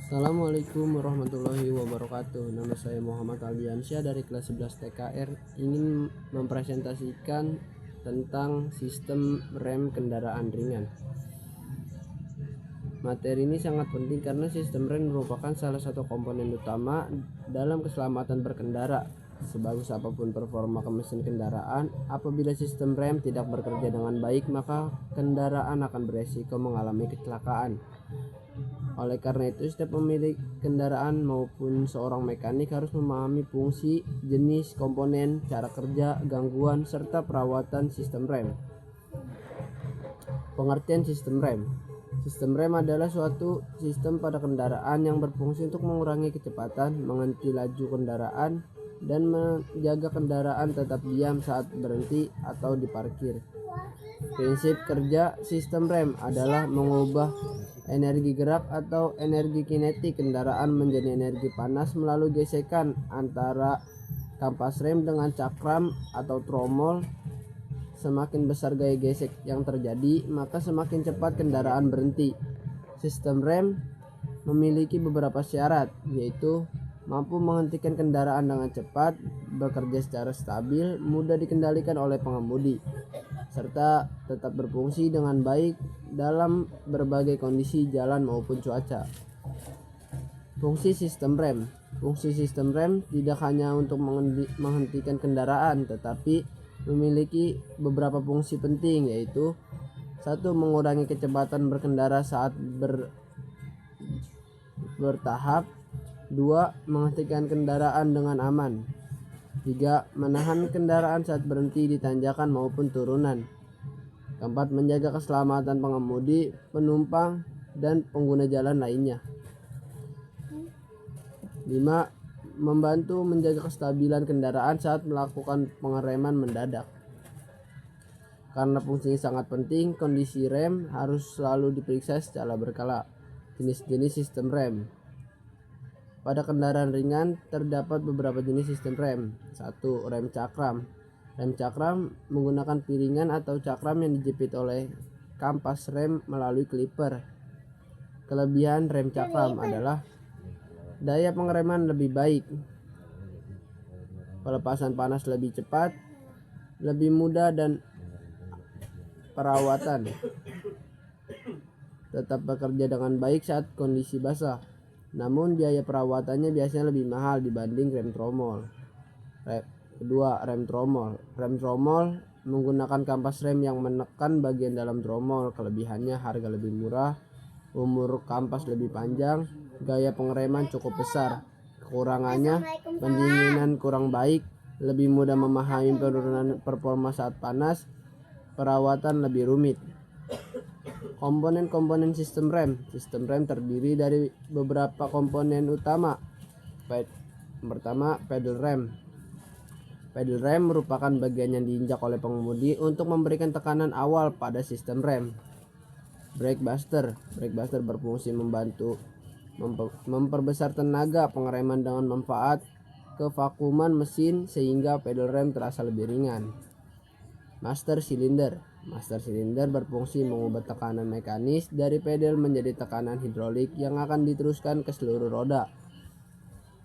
Assalamualaikum warahmatullahi wabarakatuh. Nama saya Muhammad Aldiansyah dari kelas 11 TKR. Ingin mempresentasikan tentang sistem rem kendaraan ringan. Materi ini sangat penting karena sistem rem merupakan salah satu komponen utama dalam keselamatan berkendara. Sebagus apapun performa mesin kendaraan, apabila sistem rem tidak bekerja dengan baik, maka kendaraan akan beresiko mengalami kecelakaan. Oleh karena itu, setiap pemilik kendaraan maupun seorang mekanik harus memahami fungsi, jenis, komponen, cara kerja, gangguan, serta perawatan sistem rem. Pengertian sistem rem. Sistem rem adalah suatu sistem pada kendaraan yang berfungsi untuk mengurangi kecepatan, menghenti laju kendaraan, dan menjaga kendaraan tetap diam saat berhenti atau diparkir. Prinsip kerja sistem rem adalah mengubah energi gerak atau energi kinetik kendaraan menjadi energi panas melalui gesekan antara kampas rem dengan cakram atau tromol. Semakin besar gaya gesek yang terjadi, maka semakin cepat kendaraan berhenti. Sistem rem memiliki beberapa syarat, yaitu mampu menghentikan kendaraan dengan cepat, bekerja secara stabil, mudah dikendalikan oleh pengemudi, serta tetap berfungsi dengan baik dalam berbagai kondisi jalan maupun cuaca. Fungsi sistem rem. Fungsi sistem rem tidak hanya untuk menghentikan kendaraan, tetapi memiliki beberapa fungsi penting, yaitu 1. Mengurangi kecepatan berkendara saat bertahap. 2. Menghentikan kendaraan dengan aman. 3. Menahan kendaraan saat berhenti di tanjakan maupun turunan. 4. Menjaga keselamatan pengemudi, penumpang, dan pengguna jalan lainnya. 5. Membantu menjaga kestabilan kendaraan saat melakukan pengereman mendadak. Karena fungsinya sangat penting, kondisi rem harus selalu diperiksa secara berkala. Jenis-jenis sistem rem. Pada kendaraan ringan terdapat beberapa jenis sistem rem. 1. Rem cakram. Rem cakram menggunakan piringan atau cakram yang dijepit oleh kampas rem melalui kaliper. Kelebihan rem cakram adalah daya pengereman lebih baik, pelepasan panas lebih cepat, lebih mudah, dan perawatan tetap bekerja dengan baik saat kondisi basah. Namun biaya perawatannya biasanya lebih mahal dibanding rem tromol. Kedua, rem tromol. Rem tromol menggunakan kampas rem yang menekan bagian dalam tromol. Kelebihannya harga lebih murah, umur kampas lebih panjang, gaya pengereman cukup besar. Kekurangannya, pendinginan kurang baik, lebih mudah memahami penurunan performa saat panas, perawatan lebih rumit. Komponen-komponen sistem rem. Sistem rem terdiri dari beberapa komponen utama. Pertama, pedal rem. Pedal rem merupakan bagian yang diinjak oleh pengemudi untuk memberikan tekanan awal pada sistem rem. Brake buster. Brake buster berfungsi membantu memperbesar tenaga pengereman dengan manfaat kevakuman mesin sehingga pedal rem terasa lebih ringan. Master cylinder. Master cylinder berfungsi mengubah tekanan mekanis dari pedal menjadi tekanan hidrolik yang akan diteruskan ke seluruh roda.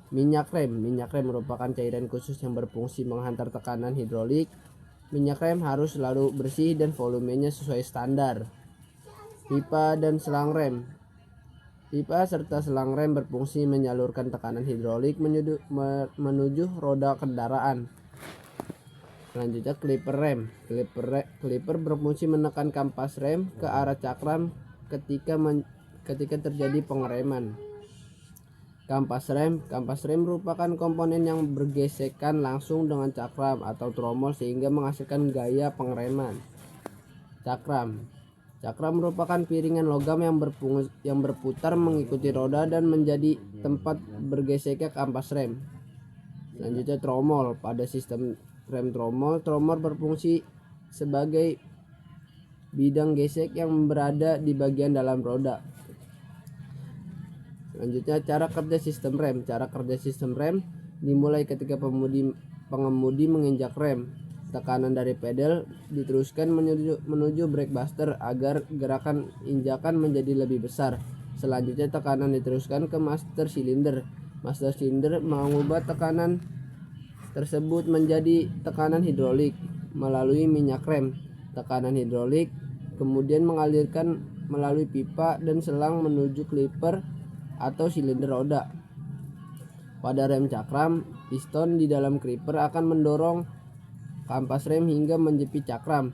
Minyak rem. Minyak rem merupakan cairan khusus yang berfungsi menghantar tekanan hidrolik. Minyak rem harus selalu bersih dan volumenya sesuai standar. Pipa dan selang rem. Pipa serta selang rem berfungsi menyalurkan tekanan hidrolik menuju roda kendaraan. Selanjutnya, kaliper rem. Kaliper berfungsi menekan kampas rem ke arah cakram ketika terjadi pengereman. Kampas rem. Kampas rem merupakan komponen yang bergesekan langsung dengan cakram atau tromol sehingga menghasilkan gaya pengereman. Cakram. Cakram merupakan piringan logam yang berputar mengikuti roda dan menjadi tempat bergeseknya kampas rem. Selanjutnya, tromol. Pada sistem rem tromol berfungsi sebagai bidang gesek yang berada di bagian dalam roda. Selanjutnya, cara kerja sistem rem. Cara kerja sistem rem dimulai ketika pengemudi menginjak rem. Tekanan dari pedal diteruskan menuju brake buster agar gerakan injakan menjadi lebih besar. Selanjutnya tekanan diteruskan ke master silinder. Master silinder mengubah tekanan tersebut menjadi tekanan hidrolik melalui minyak rem. Tekanan hidrolik kemudian mengalirkan melalui pipa dan selang menuju kaliper atau silinder roda. Pada rem cakram, piston di dalam kaliper akan mendorong kampas rem hingga menjepit cakram.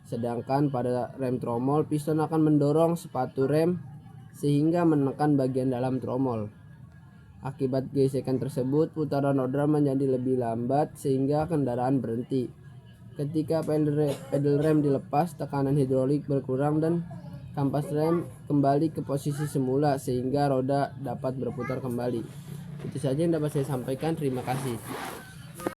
Sedangkan pada rem tromol, piston akan mendorong sepatu rem sehingga menekan bagian dalam tromol. Akibat gesekan tersebut, putaran roda menjadi lebih lambat sehingga kendaraan berhenti. Ketika pedal rem dilepas, tekanan hidrolik berkurang dan kampas rem kembali ke posisi semula sehingga roda dapat berputar kembali. Itu saja yang dapat saya sampaikan. Terima kasih.